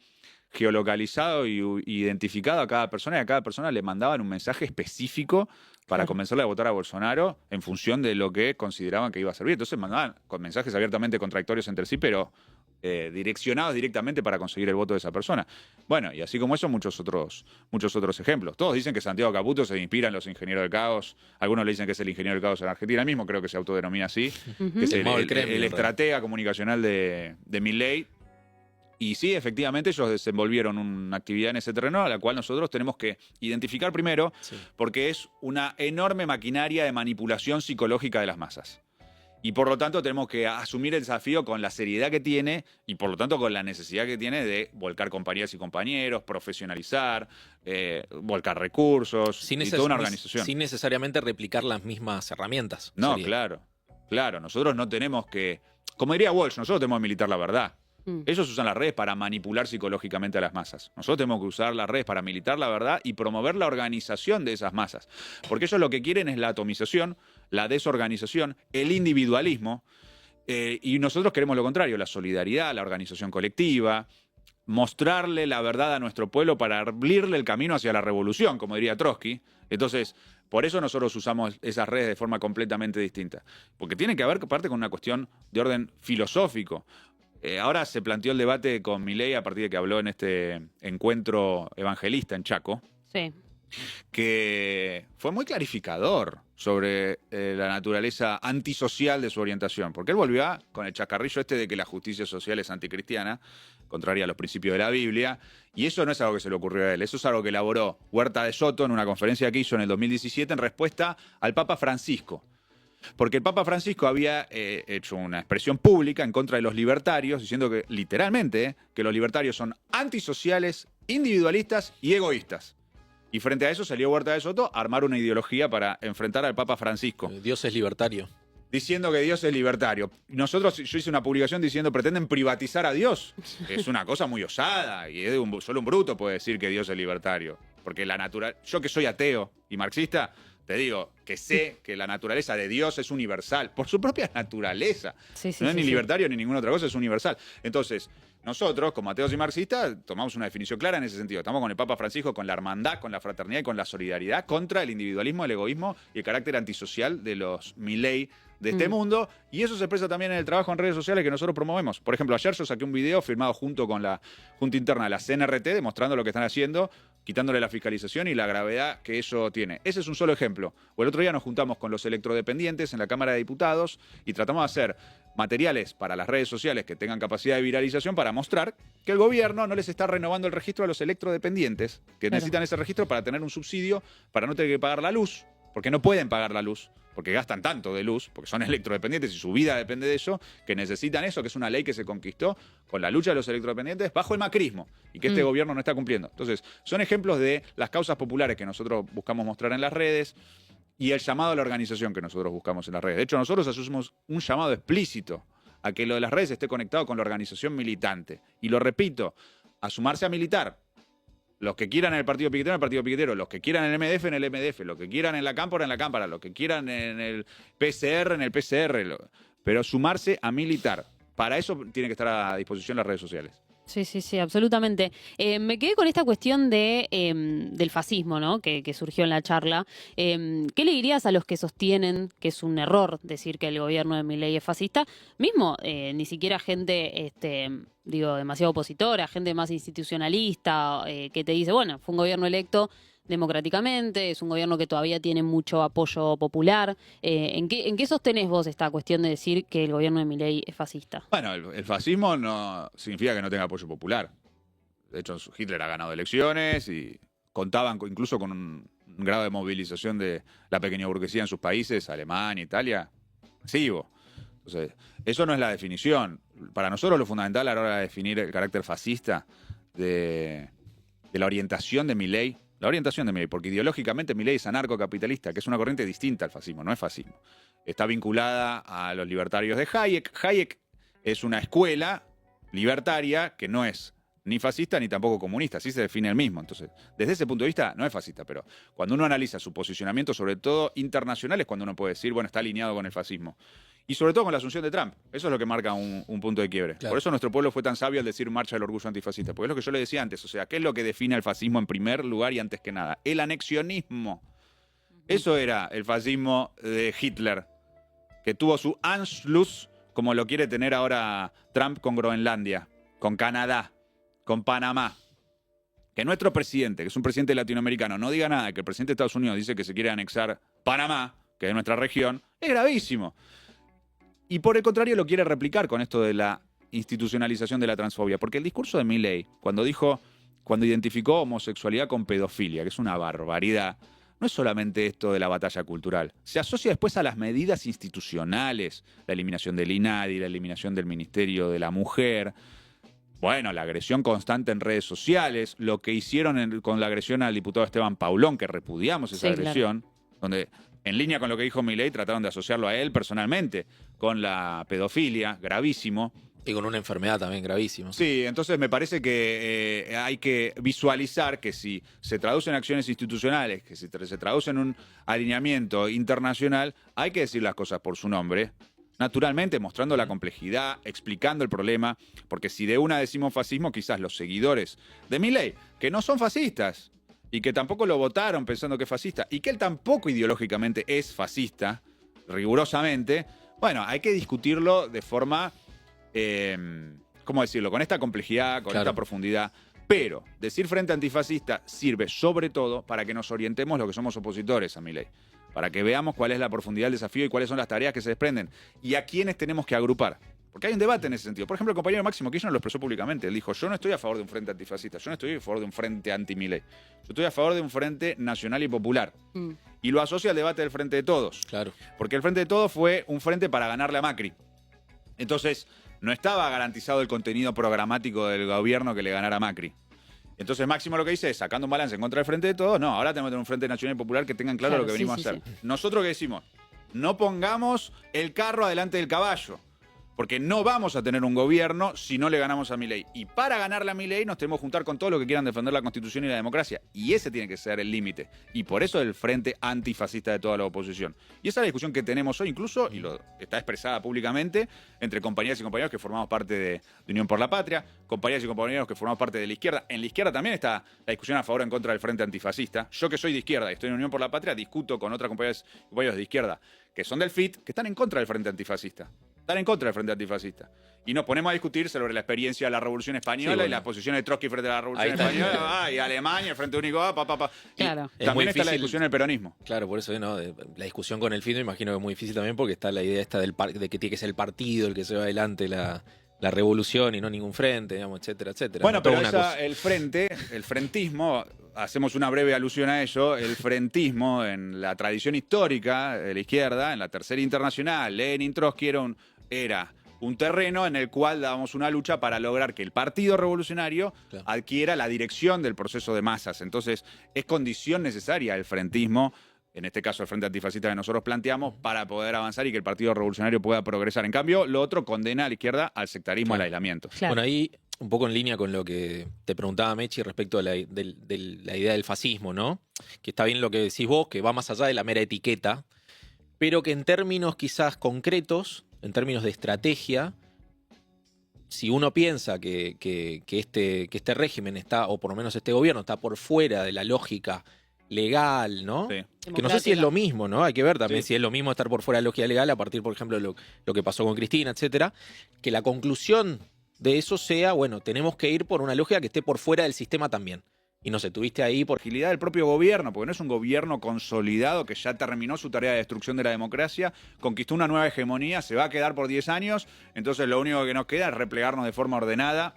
geolocalizado y identificado a cada persona y a cada persona le mandaban un mensaje específico para convencerle a votar a Bolsonaro en función de lo que consideraban que iba a servir. Entonces mandaban con mensajes abiertamente contradictorios entre sí, pero direccionados directamente para conseguir el voto de esa persona. Bueno, y así como eso, muchos otros ejemplos. Todos dicen que Santiago Caputo se inspira en los ingenieros del caos. Algunos le dicen que es el ingeniero del caos en Argentina mismo, creo que se autodenomina así, que es el estratega comunicacional de Milei. Y sí, efectivamente, ellos desenvolvieron una actividad en ese terreno a la cual nosotros tenemos que identificar primero, porque es una enorme maquinaria de manipulación psicológica de las masas. Y por lo tanto tenemos que asumir el desafío con la seriedad que tiene y por lo tanto con la necesidad que tiene de volcar compañeras y compañeros, profesionalizar, volcar recursos y toda una organización. Sin necesariamente replicar las mismas herramientas. No, claro. Nosotros no tenemos que, como diría Walsh, nosotros tenemos que militar la verdad. Ellos usan las redes para manipular psicológicamente a las masas. Nosotros tenemos que usar las redes para militar la verdad y promover la organización de esas masas. Porque ellos lo que quieren es la atomización, la desorganización, el individualismo. Y nosotros queremos lo contrario, la solidaridad, la organización colectiva, mostrarle la verdad a nuestro pueblo para abrirle el camino hacia la revolución, como diría Trotsky. Entonces, por eso nosotros usamos esas redes de forma completamente distinta. Porque tiene que haber parte con una cuestión de orden filosófico. Ahora se planteó el debate con Milei a partir de que habló en este encuentro evangelista en Chaco. Sí. que fue muy clarificador sobre la naturaleza antisocial de su orientación, porque él volvió con el chacarrillo este de que la justicia social es anticristiana, contraria a los principios de la Biblia, y eso no es algo que se le ocurrió a él, eso es algo que elaboró Huerta de Soto en una conferencia que hizo en el 2017 en respuesta al Papa Francisco. Porque el Papa Francisco había hecho una expresión pública en contra de los libertarios, diciendo que, literalmente, que los libertarios son antisociales, individualistas y egoístas. Y frente a eso salió Huerta de Soto a armar una ideología para enfrentar al Papa Francisco. Dios es libertario. Diciendo que Dios es libertario. Yo hice una publicación diciendo pretenden privatizar a Dios. Es una cosa muy osada y solo un bruto puede decir que Dios es libertario. Porque yo que soy ateo y marxista, te digo que sé que la naturaleza de Dios es universal, por su propia naturaleza. No es ni libertario ni ninguna otra cosa, es universal. Entonces, nosotros, como ateos y marxistas, tomamos una definición clara en ese sentido. Estamos con el Papa Francisco, con la hermandad, con la fraternidad y con la solidaridad contra el individualismo, el egoísmo y el carácter antisocial de los Milei de este mundo. Y eso se expresa también en el trabajo en redes sociales que nosotros promovemos. Por ejemplo, ayer yo saqué un video firmado junto con la Junta Interna de la CNRT demostrando lo que están haciendo, quitándole la fiscalización y la gravedad que eso tiene. Ese es un solo ejemplo. O el otro día nos juntamos con los electrodependientes en la Cámara de Diputados y tratamos de hacer materiales para las redes sociales que tengan capacidad de viralización para mostrar que el gobierno no les está renovando el registro a los electrodependientes, que necesitan ese registro para tener un subsidio, para no tener que pagar la luz, porque no pueden pagar la luz, porque gastan tanto de luz, porque son electrodependientes y su vida depende de eso, que necesitan eso, que es una ley que se conquistó con la lucha de los electrodependientes bajo el macrismo y que este gobierno no está cumpliendo. Entonces, son ejemplos de las causas populares que nosotros buscamos mostrar en las redes y el llamado a la organización que nosotros buscamos en las redes. De hecho, nosotros hacemos un llamado explícito a que lo de las redes esté conectado con la organización militante. Y lo repito, a sumarse a militar. Los que quieran en el partido piquetero, en el partido piquetero. Los que quieran en el MDF, en el MDF. Los que quieran en la Cámpora, en la Cámpora. Los que quieran en el PCR, en el PCR. Pero sumarse a militar. Para eso tiene que estar a disposición las redes sociales. Sí, absolutamente. Me quedé con esta cuestión del fascismo, ¿no? Que surgió en la charla. ¿Qué le dirías a los que sostienen que es un error decir que el gobierno de Milei es fascista? Mismo, ni siquiera gente, demasiado opositora, gente más institucionalista, que te dice, bueno, fue un gobierno electo democráticamente, es un gobierno que todavía tiene mucho apoyo popular. ¿En qué sostenés vos esta cuestión de decir que el gobierno de Milei es fascista? Bueno, el fascismo no significa que no tenga apoyo popular. De hecho, Hitler ha ganado elecciones y contaban incluso con un grado de movilización de la pequeña burguesía en sus países, Alemania, Italia, masivo. Entonces, eso no es la definición. Para nosotros lo fundamental a la hora de definir el carácter fascista de la orientación de Milei, porque ideológicamente Milei es anarcocapitalista, que es una corriente distinta al fascismo, no es fascismo. Está vinculada a los libertarios de Hayek. Hayek es una escuela libertaria que no es ni fascista ni tampoco comunista, así se define él mismo. Entonces, desde ese punto de vista, no es fascista, pero cuando uno analiza su posicionamiento, sobre todo internacional, es cuando uno puede decir, bueno, está alineado con el fascismo. Y sobre todo con la asunción de Trump. Eso es lo que marca un punto de quiebre. Claro. Por eso nuestro pueblo fue tan sabio al decir marcha del orgullo antifascista. Porque es lo que yo le decía antes. O sea, ¿qué es lo que define al fascismo en primer lugar y antes que nada? El anexionismo. Eso era el fascismo de Hitler, que tuvo su Anschluss, como lo quiere tener ahora Trump con Groenlandia, con Canadá, con Panamá. Que nuestro presidente, que es un presidente latinoamericano, no diga nada, que el presidente de Estados Unidos dice que se quiere anexar Panamá, que es nuestra región, es gravísimo. Y por el contrario lo quiere replicar con esto de la institucionalización de la transfobia. Porque el discurso de Milei, cuando identificó homosexualidad con pedofilia, que es una barbaridad, no es solamente esto de la batalla cultural. Se asocia después a las medidas institucionales, la eliminación del INADI, la eliminación del Ministerio de la Mujer, bueno, la agresión constante en redes sociales, lo que hicieron con la agresión al diputado Esteban Paulón, que repudiamos esa agresión, claro. Donde, en línea con lo que dijo Milei, trataron de asociarlo a él personalmente con la pedofilia, gravísimo. Y con una enfermedad también gravísima. Sí, entonces me parece que hay que visualizar que si se traduce en acciones institucionales, que si se traduce en un alineamiento internacional, hay que decir las cosas por su nombre, naturalmente mostrando la complejidad, explicando el problema, porque si de una decimos fascismo, quizás los seguidores de Milei, que no son fascistas, y que tampoco lo votaron pensando que es fascista, y que él tampoco ideológicamente es fascista, rigurosamente, bueno, hay que discutirlo de forma, ¿cómo decirlo? Con esta complejidad, con esta profundidad, Pero decir frente antifascista sirve sobre todo para que nos orientemos los que somos opositores a Milei, para que veamos cuál es la profundidad del desafío y cuáles son las tareas que se desprenden y a quiénes tenemos que agrupar. Porque hay un debate en ese sentido. Por ejemplo, el compañero Máximo Kirchner lo expresó públicamente. Él dijo, yo no estoy a favor de un frente antifascista, yo no estoy a favor de un frente anti-Milei. Yo estoy a favor de un frente nacional y popular. Y lo asocia al debate del Frente de Todos. Claro. Porque el Frente de Todos fue un frente para ganarle a Macri. Entonces, no estaba garantizado el contenido programático del gobierno que le ganara a Macri. Entonces Máximo lo que dice es, sacando un balance en contra del Frente de Todos, no, ahora tenemos que tener un Frente Nacional y Popular que tengan claro lo que venimos a hacer. Nosotros ¿qué decimos? No pongamos el carro adelante del caballo, porque no vamos a tener un gobierno si no le ganamos a Milei. Y para ganarle a Milei nos tenemos que juntar con todos los que quieran defender la Constitución y la democracia. Y ese tiene que ser el límite. Y por eso el frente antifascista de toda la oposición. Y esa es la discusión que tenemos hoy incluso, y lo está expresada públicamente, entre compañeras y compañeros que formamos parte de Unión por la Patria, compañeras y compañeros que formamos parte de la izquierda. En la izquierda también está la discusión a favor o en contra del frente antifascista. Yo que soy de izquierda y estoy en Unión por la Patria, discuto con otras compañeras y compañeros de izquierda que son del FIT, que están en contra del frente antifascista. Están en contra del frente antifascista. Y nos ponemos a discutir sobre la experiencia de la Revolución Española y las posiciones de Trotsky frente a la Revolución Española, y Alemania, el Frente Único, Claro. También está la discusión del peronismo. Claro, por eso ¿no? La discusión con el FIT me imagino que es muy difícil también porque está la idea esta de que tiene que ser el partido el que se va adelante la revolución y no ningún frente, digamos, etcétera, etcétera. Bueno, ¿no? pero el frentismo, hacemos una breve alusión a ello, el frentismo en la tradición histórica de la izquierda, en la Tercera Internacional, Lenin, Trotsky, era un terreno en el cual dábamos una lucha para lograr que el Partido Revolucionario adquiera la dirección del proceso de masas. Entonces, es condición necesaria el frentismo, en este caso el Frente Antifascista que nosotros planteamos, para poder avanzar y que el Partido Revolucionario pueda progresar. En cambio, lo otro condena a la izquierda al sectarismo, al aislamiento. Bueno, ahí un poco en línea con lo que te preguntaba Mechi respecto a la idea del fascismo, ¿no? Que está bien lo que decís vos, que va más allá de la mera etiqueta, pero que en términos quizás concretos, en términos de estrategia, si uno piensa que este régimen está, o por lo menos este gobierno, está por fuera de la lógica legal, ¿no? Sí. Que no sé si es lo mismo, ¿no? Hay que ver también si es lo mismo estar por fuera de la lógica legal a partir, por ejemplo, de lo que pasó con Cristina, etcétera. Que la conclusión de eso sea, bueno, tenemos que ir por una lógica que esté por fuera del sistema también. Y no sé, tuviste ahí por agilidad del propio gobierno, porque no es un gobierno consolidado que ya terminó su tarea de destrucción de la democracia, conquistó una nueva hegemonía, se va a quedar por 10 años, entonces lo único que nos queda es replegarnos de forma ordenada,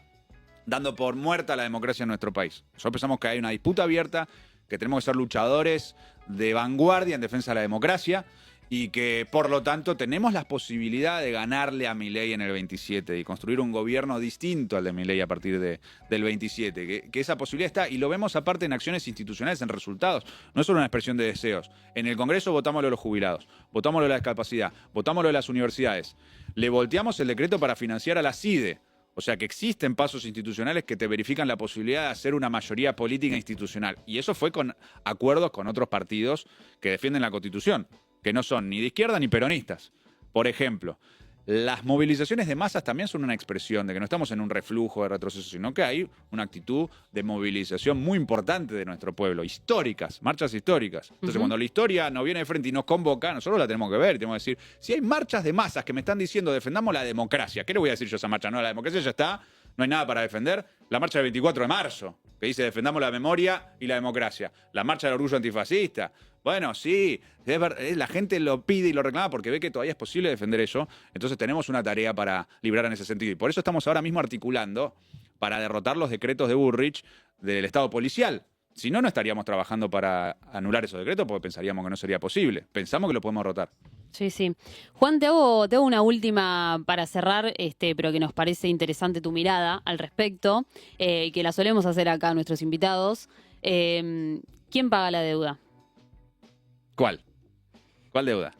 dando por muerta la democracia en nuestro país. Nosotros pensamos que hay una disputa abierta, que tenemos que ser luchadores de vanguardia en defensa de la democracia y que, por lo tanto, tenemos la posibilidad de ganarle a Milei en el 27 y construir un gobierno distinto al de Milei a partir del 27. Que esa posibilidad está, y lo vemos aparte en acciones institucionales, en resultados. No es solo una expresión de deseos. En el Congreso votamos lo de los jubilados, votamos lo de la discapacidad, votamos lo de las universidades. Le volteamos el decreto para financiar a la CIDE. O sea que existen pasos institucionales que te verifican la posibilidad de hacer una mayoría política institucional. Y eso fue con acuerdos con otros partidos que defienden la Constitución, que no son ni de izquierda ni peronistas. Por ejemplo, las movilizaciones de masas también son una expresión de que no estamos en un reflujo de retroceso, sino que hay una actitud de movilización muy importante de nuestro pueblo, históricas, marchas históricas. Entonces, cuando la historia nos viene de frente y nos convoca, nosotros la tenemos que ver y tenemos que decir, si hay marchas de masas que me están diciendo defendamos la democracia, ¿qué le voy a decir yo a esa marcha? No, la democracia ya está, no hay nada para defender. La marcha del 24 de marzo, que dice defendamos la memoria y la democracia. La marcha del orgullo antifascista. Bueno, sí, la gente lo pide y lo reclama porque ve que todavía es posible defender eso. Entonces tenemos una tarea para librar en ese sentido. Y por eso estamos ahora mismo articulando para derrotar los decretos de Bullrich del Estado policial. Si no, no estaríamos trabajando para anular esos decretos porque pensaríamos que no sería posible. Pensamos que lo podemos derrotar. Sí, sí. Juan, te hago una última para cerrar, pero que nos parece interesante tu mirada al respecto, que la solemos hacer acá a nuestros invitados. ¿Quién paga la deuda? ¿Cuál? ¿Cuál deuda?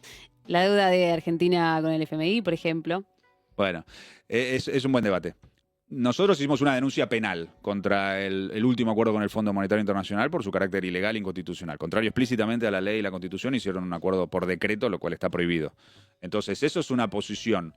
La deuda de Argentina con el FMI, por ejemplo. Bueno, es un buen debate. Nosotros hicimos una denuncia penal contra el último acuerdo con el Fondo Monetario Internacional por su carácter ilegal e inconstitucional. Contrario explícitamente a la ley y la Constitución, hicieron un acuerdo por decreto, lo cual está prohibido. Entonces, eso es una posición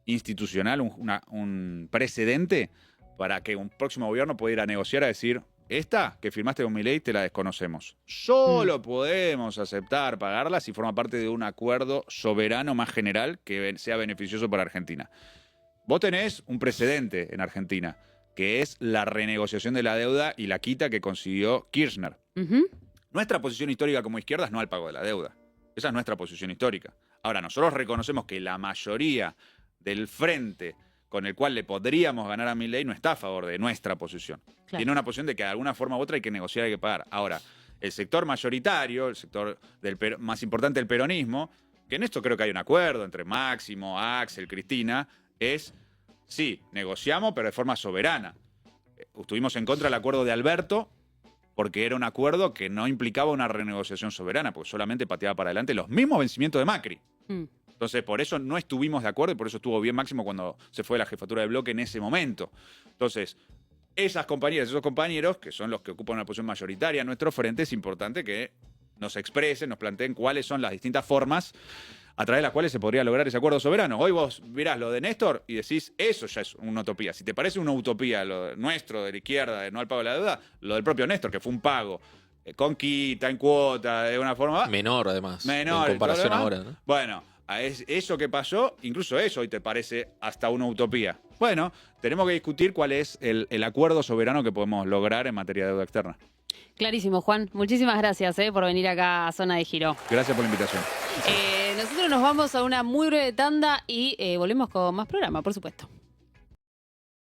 institucional, un precedente para que un próximo gobierno pueda ir a negociar a decir, esta que firmaste con Milei te la desconocemos. Solo podemos aceptar pagarla si forma parte de un acuerdo soberano más general que sea beneficioso para Argentina. Vos tenés un precedente en Argentina, que es la renegociación de la deuda y la quita que consiguió Kirchner. Nuestra posición histórica como izquierda es no al pago de la deuda. Esa es nuestra posición histórica. Ahora, nosotros reconocemos que la mayoría del frente con el cual le podríamos ganar a Milei no está a favor de nuestra posición. Claro. Tiene una posición de que de alguna forma u otra hay que negociar, hay que pagar. Ahora, el sector mayoritario, el sector más importante del peronismo, que en esto creo que hay un acuerdo entre Máximo, Axel, Cristina, es, sí, negociamos, pero de forma soberana. Estuvimos en contra del acuerdo de Alberto porque era un acuerdo que no implicaba una renegociación soberana, porque solamente pateaba para adelante los mismos vencimientos de Macri. Entonces, por eso no estuvimos de acuerdo y por eso estuvo bien Máximo cuando se fue de la jefatura del bloque en ese momento. Entonces, esas compañeras, esos compañeros, que son los que ocupan una posición mayoritaria en nuestro frente, es importante que nos expresen, nos planteen cuáles son las distintas formas a través de las cuales se podría lograr ese acuerdo soberano. Hoy vos mirás lo de Néstor y decís, eso ya es una utopía. Si te parece una utopía lo nuestro, de la izquierda, de no al pago de la deuda, lo del propio Néstor, que fue un pago con quita, en cuota, de una forma... Menor, además, menor, en comparación ahora, ¿no? Bueno, eso que pasó, incluso eso hoy te parece hasta una utopía. Bueno, tenemos que discutir cuál es el acuerdo soberano que podemos lograr en materia de deuda externa. Clarísimo, Juan. Muchísimas gracias por venir acá a Zona de Giro. Gracias por la invitación. Nosotros nos vamos a una muy breve tanda y volvemos con más programa, por supuesto.